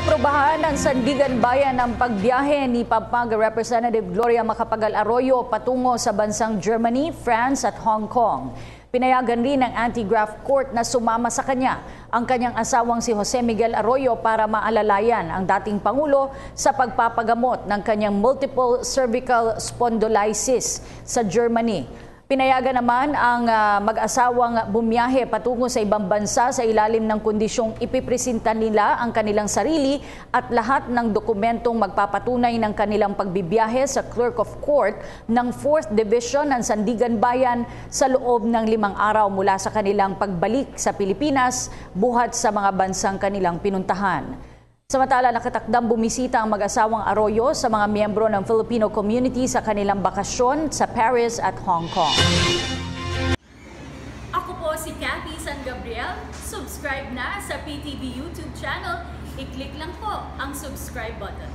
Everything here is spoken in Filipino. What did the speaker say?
Inaprubahan ng Sandigan Bayan ang pagbiyahe ni Pampanga Representative Gloria Macapagal Arroyo patungo sa bansang Germany, France at Hong Kong. Pinayagan rin ng Anti-Graft Court na sumama sa kanya ang kanyang asawang si Jose Miguel Arroyo para maalalayan ang dating Pangulo sa pagpapagamot ng kanyang multiple cervical spondylosis sa Germany. Pinayagan naman ang mag-asawang bumiyahe patungo sa ibang bansa sa ilalim ng kondisyong ipipresenta nila ang kanilang sarili at lahat ng dokumentong magpapatunay ng kanilang pagbibiyahe sa Clerk of Court ng 4th Division ng Sandigan Bayan sa loob ng 5 araw mula sa kanilang pagbalik sa Pilipinas buhat sa mga bansang kanilang pinuntahan. Samantala, nakatakdang bumisita ang mag-asawang Arroyo sa mga miyembro ng Filipino community sa kanilang bakasyon sa Paris at Hong Kong. Ako po si Cathy San Gabriel. Subscribe na sa PTV YouTube channel. I-click lang po ang subscribe button.